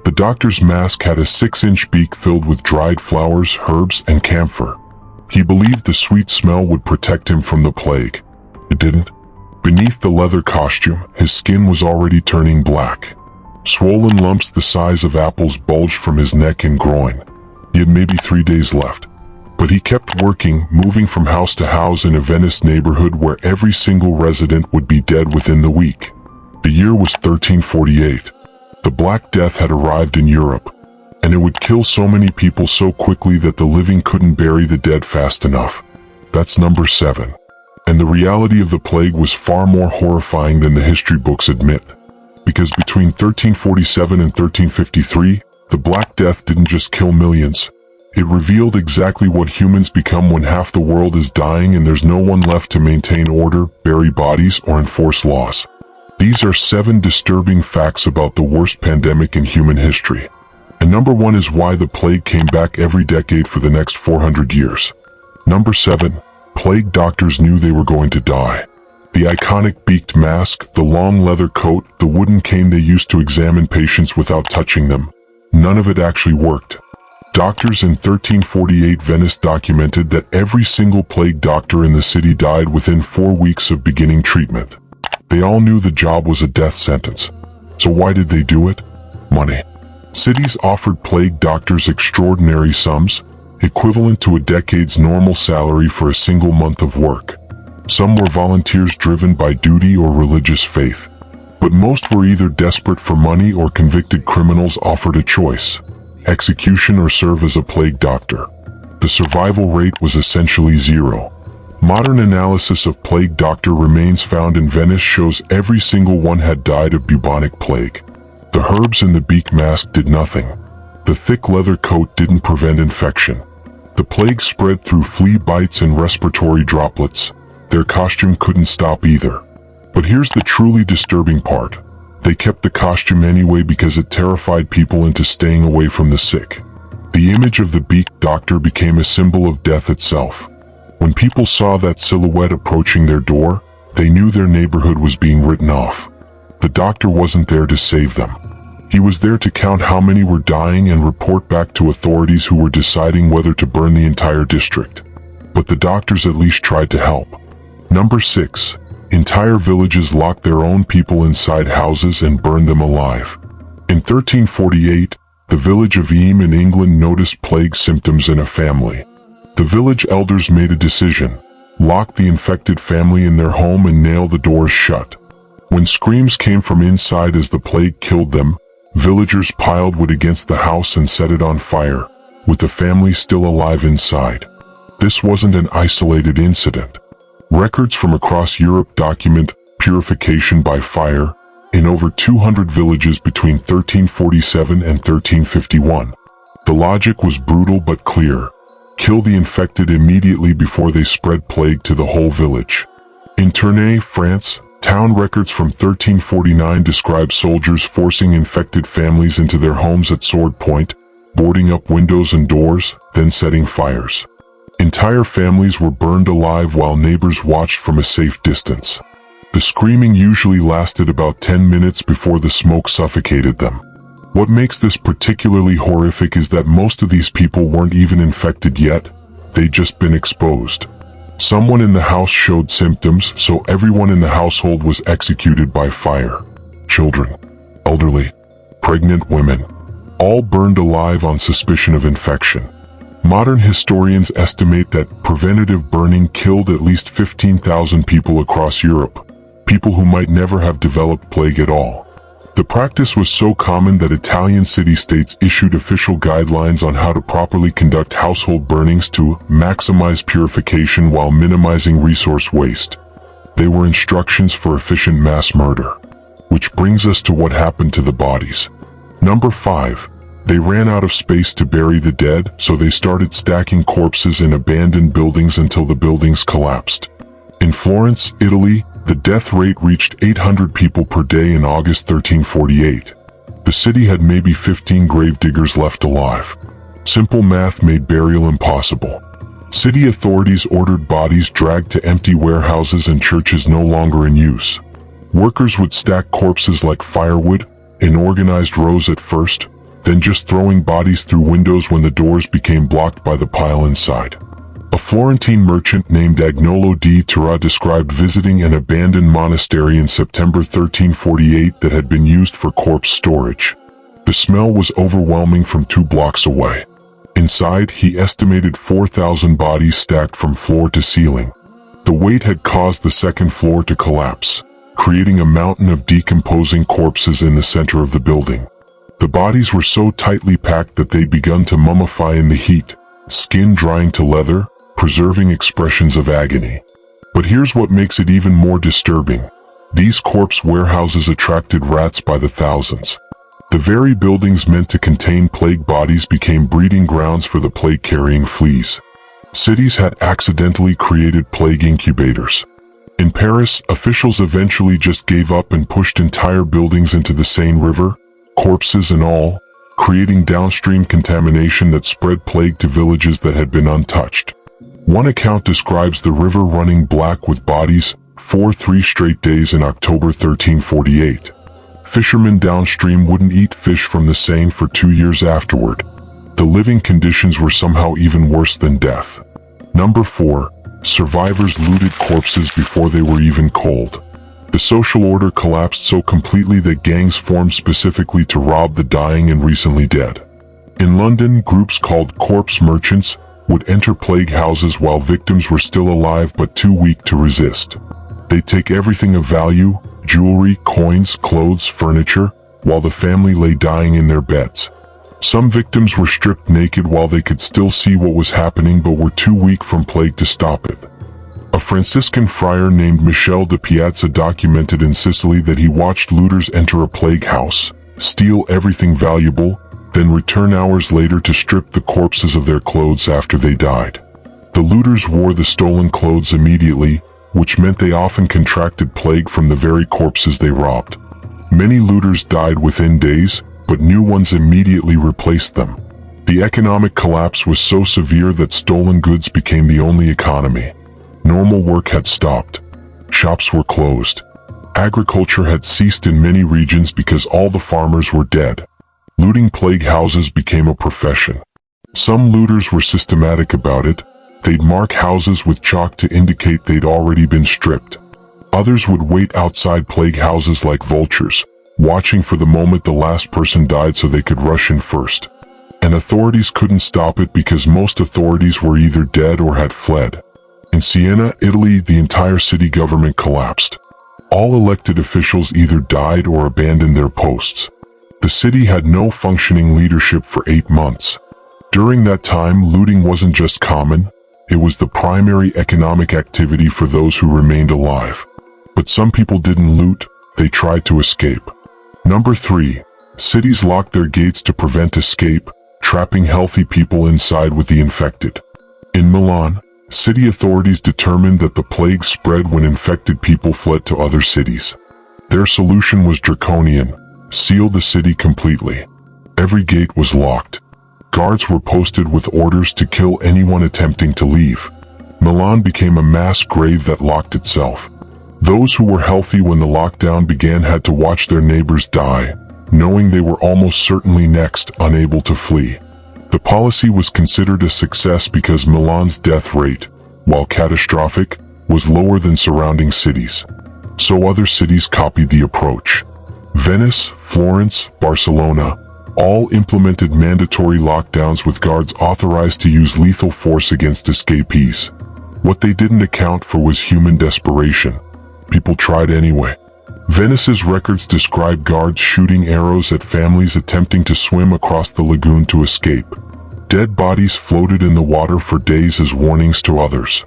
The doctor's mask had a 6-inch beak filled with dried flowers, herbs, and camphor. He believed the sweet smell would protect him from the plague. It didn't. Beneath the leather costume, his skin was already turning black. Swollen lumps the size of apples bulged from his neck and groin. He had maybe 3 days left. But he kept working, moving from house to house in a Venice neighborhood where every single resident would be dead within the week. The year was 1348. The Black Death had arrived in Europe, and it would kill so many people so quickly that the living couldn't bury the dead fast enough. That's number 7. And the reality of the plague was far more horrifying than the history books admit. Because between 1347 and 1353, the Black Death didn't just kill millions. It revealed exactly what humans become when half the world is dying and there's no one left to maintain order, bury bodies, or enforce laws. These are 7 disturbing facts about the worst pandemic in human history. And number 1 is why the plague came back every decade for the next 400 years. Number 7. Plague doctors knew they were going to die. The iconic beaked mask, the long leather coat, the wooden cane they used to examine patients without touching them. None of it actually worked. Doctors in 1348 Venice documented that every single plague doctor in the city died within 4 weeks of beginning treatment. They all knew the job was a death sentence. So why did they do it? Money. Cities offered plague doctors extraordinary sums, equivalent to a decade's normal salary for a single month of work. Some were volunteers driven by duty or religious faith. But most were either desperate for money or convicted criminals offered a choice: execution or serve as a plague doctor. The survival rate was essentially 0. Modern analysis of plague doctor remains found in Venice shows every single one had died of bubonic plague. The herbs in the beak mask did nothing. The thick leather coat didn't prevent infection. The plague spread through flea bites and respiratory droplets. Their costume couldn't stop either. But here's the truly disturbing part. They kept the costume anyway because it terrified people into staying away from the sick. The image of the beaked doctor became a symbol of death itself. When people saw that silhouette approaching their door, they knew their neighborhood was being written off. The doctor wasn't there to save them. He was there to count how many were dying and report back to authorities who were deciding whether to burn the entire district. But the doctors at least tried to help. Number 6. Entire villages locked their own people inside houses and burned them alive. In 1348, the village of Eyam in England noticed plague symptoms in a family. The village elders made a decision: lock the infected family in their home and nail the doors shut. When screams came from inside as the plague killed them, villagers piled wood against the house and set it on fire, with the family still alive inside. This wasn't an isolated incident. Records from across Europe document purification by fire in over 200 villages between 1347 and 1351. The logic was brutal but clear: kill the infected immediately before they spread plague to the whole village. In Tournai, France, town records from 1349 describe soldiers forcing infected families into their homes at sword point, boarding up windows and doors, then setting fires. Entire families were burned alive while neighbors watched from a safe distance. The screaming usually lasted about 10 minutes before the smoke suffocated them. What makes this particularly horrific is that most of these people weren't even infected yet. They'd just been exposed. Someone in the house showed symptoms, so everyone in the household was executed by fire. Children, elderly, pregnant women, all burned alive on suspicion of infection. Modern historians estimate that preventative burning killed at least 15,000 people across Europe, people who might never have developed plague at all. The practice was so common that Italian city-states issued official guidelines on how to properly conduct household burnings to maximize purification while minimizing resource waste. They were instructions for efficient mass murder. Which brings us to what happened to the bodies. Number 5. They ran out of space to bury the dead, so they started stacking corpses in abandoned buildings until the buildings collapsed. In Florence, Italy, the death rate reached 800 people per day in August 1348. The city had maybe 15 gravediggers left alive. Simple math made burial impossible. City authorities ordered bodies dragged to empty warehouses and churches no longer in use. Workers would stack corpses like firewood, in organized rows at first, then just throwing bodies through windows when the doors became blocked by the pile inside. A Florentine merchant named Agnolo di Terra described visiting an abandoned monastery in September 1348 that had been used for corpse storage. The smell was overwhelming from 2 blocks away. Inside, he estimated 4,000 bodies stacked from floor to ceiling. The weight had caused the second floor to collapse, creating a mountain of decomposing corpses in the center of the building. The bodies were so tightly packed that they'd begun to mummify in the heat, skin drying to leather, preserving expressions of agony. But here's what makes it even more disturbing. These corpse warehouses attracted rats by the thousands. The very buildings meant to contain plague bodies became breeding grounds for the plague-carrying fleas. Cities had accidentally created plague incubators. In Paris, officials eventually just gave up and pushed entire buildings into the Seine River, corpses and all, creating downstream contamination that spread plague to villages that had been untouched. One account describes the river running black with bodies for 3 straight days in October 1348. Fishermen downstream wouldn't eat fish from the Seine for 2 years afterward. The living conditions were somehow even worse than death. Number 4. Survivors looted corpses before they were even cold. The social order collapsed so completely that gangs formed specifically to rob the dying and recently dead. In London, groups called corpse merchants would enter plague houses while victims were still alive but too weak to resist. They'd take everything of value, jewelry, coins, clothes, furniture, while the family lay dying in their beds. Some victims were stripped naked while they could still see what was happening but were too weak from plague to stop it. A Franciscan friar named Michele de Piazza documented in Sicily that he watched looters enter a plague house, steal everything valuable, then return hours later to strip the corpses of their clothes after they died. The looters wore the stolen clothes immediately, which meant they often contracted plague from the very corpses they robbed. Many looters died within days, but new ones immediately replaced them. The economic collapse was so severe that stolen goods became the only economy. Normal work had stopped. Shops were closed. Agriculture had ceased in many regions because all the farmers were dead. Looting plague houses became a profession. Some looters were systematic about it. They'd mark houses with chalk to indicate they'd already been stripped. Others would wait outside plague houses like vultures, watching for the moment the last person died so they could rush in first. And authorities couldn't stop it because most authorities were either dead or had fled. In Siena, Italy, the entire city government collapsed. All elected officials either died or abandoned their posts. The city had no functioning leadership for 8 months. During that time, looting wasn't just common, it was the primary economic activity for those who remained alive. But some people didn't loot, they tried to escape. Number 3. Cities locked their gates to prevent escape, trapping healthy people inside with the infected. In Milan, city authorities determined that the plague spread when infected people fled to other cities. Their solution was draconian: seal the city completely. Every gate was locked. Guards were posted with orders to kill anyone attempting to leave. Milan became a mass grave that locked itself. Those who were healthy when the lockdown began had to watch their neighbors die, knowing they were almost certainly next, unable to flee. The policy was considered a success because Milan's death rate, while catastrophic, was lower than surrounding cities. So other cities copied the approach. Venice, Florence, Barcelona, all implemented mandatory lockdowns with guards authorized to use lethal force against escapees. What they didn't account for was human desperation. People tried anyway. Venice's records describe guards shooting arrows at families attempting to swim across the lagoon to escape. Dead bodies floated in the water for days as warnings to others.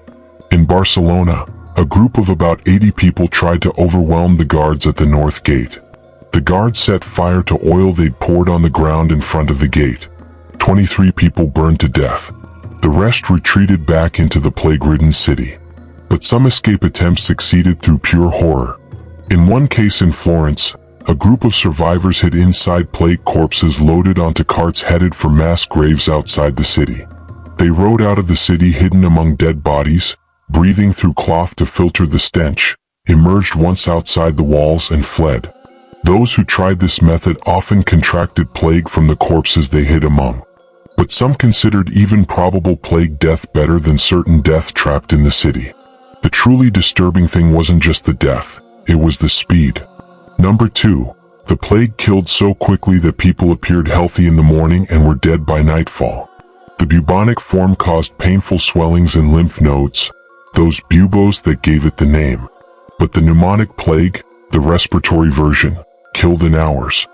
In Barcelona, a group of about 80 people tried to overwhelm the guards at the north gate. The guards set fire to oil they'd poured on the ground in front of the gate. 23 people burned to death. The rest retreated back into the plague-ridden city. But some escape attempts succeeded through pure horror. In one case in Florence, a group of survivors hid inside plague corpses loaded onto carts headed for mass graves outside the city. They rode out of the city hidden among dead bodies, breathing through cloth to filter the stench, emerged once outside the walls and fled. Those who tried this method often contracted plague from the corpses they hid among. But some considered even probable plague death better than certain death trapped in the city. The truly disturbing thing wasn't just the death, it was the speed. Number 2. The plague killed so quickly that people appeared healthy in the morning and were dead by nightfall. The bubonic form caused painful swellings in lymph nodes, those buboes that gave it the name. But the pneumonic plague, the respiratory version, killed in hours.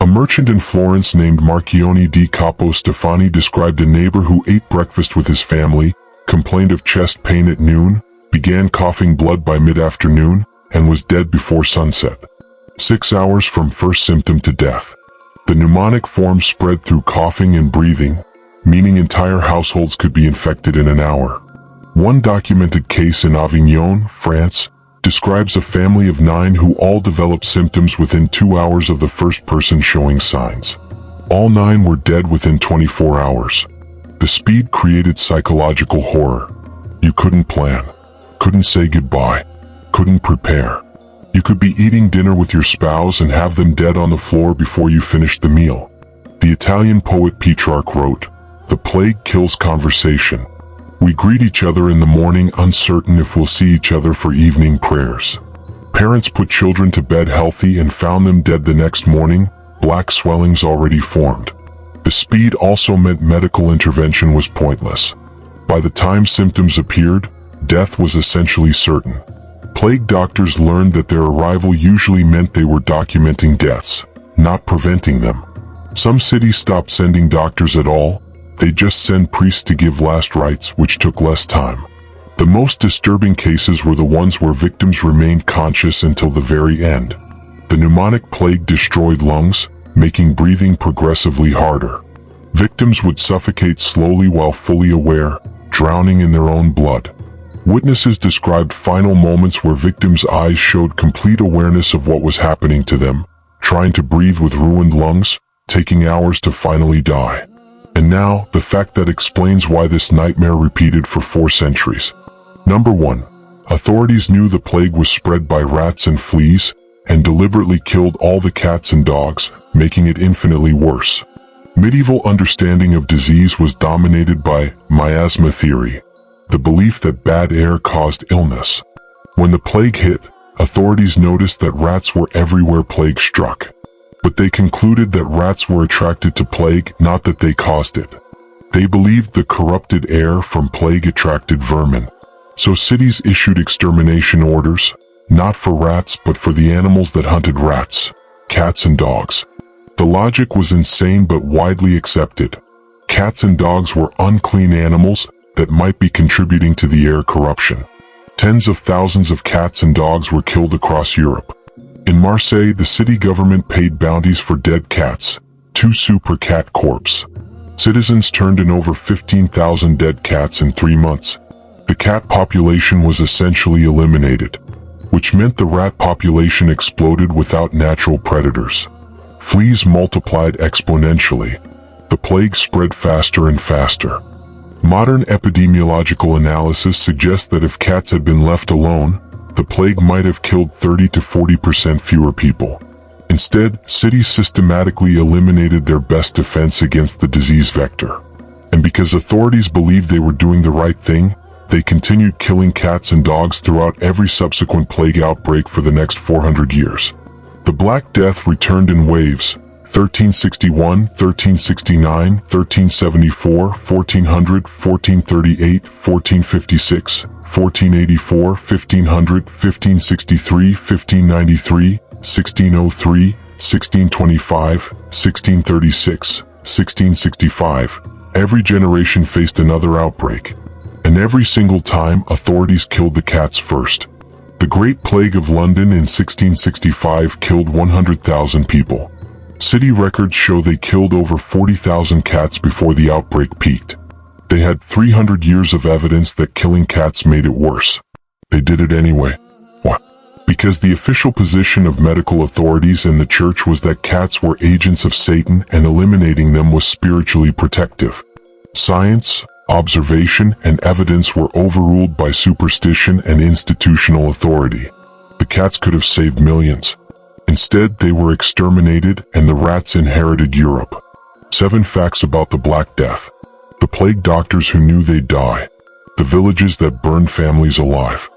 A merchant in Florence named Marchione di Capo Stefani described a neighbor who ate breakfast with his family, complained of chest pain at noon, began coughing blood by mid-afternoon, and was dead before sunset. 6 hours from first symptom to death. The pneumonic form spread through coughing and breathing, meaning entire households could be infected in an hour. One documented case in Avignon, France, describes a family of 9 who all developed symptoms within 2 hours of the first person showing signs. All 9 were dead within 24 hours. The speed created psychological horror. You couldn't plan, couldn't say goodbye, couldn't prepare. You could be eating dinner with your spouse and have them dead on the floor before you finished the meal. The Italian poet Petrarch wrote, "The plague kills conversation. We greet each other in the morning uncertain if we'll see each other for evening prayers." Parents put children to bed healthy and found them dead the next morning, black swellings already formed. The speed also meant medical intervention was pointless. By the time symptoms appeared, death was essentially certain. Plague doctors learned that their arrival usually meant they were documenting deaths, not preventing them. Some cities stopped sending doctors at all. They just sent priests to give last rites, which took less time. The most disturbing cases were the ones where victims remained conscious until the very end. The pneumonic plague destroyed lungs, making breathing progressively harder. Victims would suffocate slowly while fully aware, drowning in their own blood. Witnesses described final moments where victims' eyes showed complete awareness of what was happening to them, trying to breathe with ruined lungs, taking hours to finally die. And now, the fact that explains why this nightmare repeated for 4 centuries. Number 1. Authorities knew the plague was spread by rats and fleas, and deliberately killed all the cats and dogs, making it infinitely worse. Medieval understanding of disease was dominated by miasma theory, the belief that bad air caused illness. When the plague hit, authorities noticed that rats were everywhere plague struck. But they concluded that rats were attracted to plague, not that they caused it. They believed the corrupted air from plague attracted vermin. So cities issued extermination orders, not for rats but for the animals that hunted rats, cats and dogs. The logic was insane but widely accepted. Cats and dogs were unclean animals that might be contributing to the air corruption. Tens of thousands of cats and dogs were killed across Europe. In Marseille, the city government paid bounties for dead cats, 2 sous per cat corpse. Citizens turned in over 15,000 dead cats in 3 months. The cat population was essentially eliminated, which meant the rat population exploded without natural predators. Fleas multiplied exponentially. The plague spread faster and faster. Modern epidemiological analysis suggests that if cats had been left alone, the plague might have killed 30 to 40% fewer people. Instead, cities systematically eliminated their best defense against the disease vector. And because authorities believed they were doing the right thing, they continued killing cats and dogs throughout every subsequent plague outbreak for the next 400 years. The Black Death returned in waves: 1361, 1369, 1374, 1400, 1438, 1456, 1484, 1500, 1563, 1593, 1603, 1625, 1636, 1665. Every generation faced another outbreak, and every single time authorities killed the cats first. The Great Plague of London in 1665 killed 100,000 people. City records show they killed over 40,000 cats before the outbreak peaked. They had 300 years of evidence that killing cats made it worse. They did it anyway. Why? Because the official position of medical authorities and the church was that cats were agents of Satan and eliminating them was spiritually protective. Science, observation, and evidence were overruled by superstition and institutional authority. The cats could have saved millions. Instead, they were exterminated and the rats inherited Europe. 7 facts about the Black Death. The plague doctors who knew they'd die. The villages that burned families alive.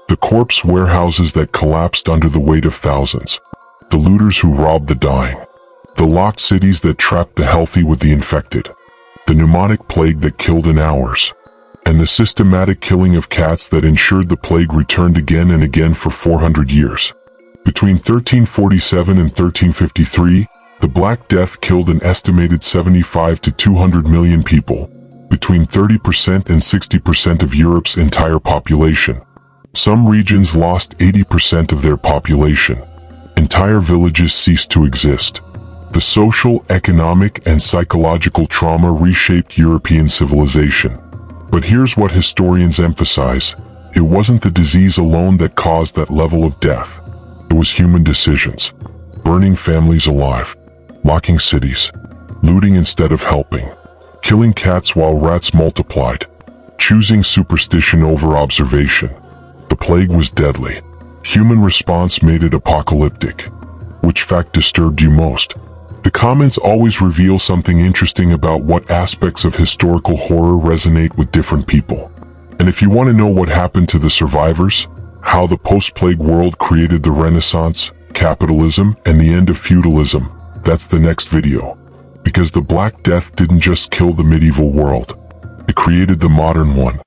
The corpse warehouses that collapsed under the weight of thousands. The looters who robbed the dying. The locked cities that trapped the healthy with the infected. The pneumonic plague that killed in hours. And the systematic killing of cats that ensured the plague returned again and again for 400 years. Between 1347 and 1353, the Black Death killed an estimated 75 to 200 million people, between 30% and 60% of Europe's entire population. Some regions lost 80% of their population. Entire villages ceased to exist. The social, economic, and psychological trauma reshaped European civilization. But here's what historians emphasize. It wasn't the disease alone that caused that level of death. It was human decisions. Burning families alive. Locking cities. Looting instead of helping. Killing cats while rats multiplied. Choosing superstition over observation. The plague was deadly. Human response made it apocalyptic. Which fact disturbed you most? The comments always reveal something interesting about what aspects of historical horror resonate with different people. And if you want to know what happened to the survivors, how the post-plague world created the Renaissance, capitalism, and the end of feudalism, that's the next video. Because the Black Death didn't just kill the medieval world. It created the modern one.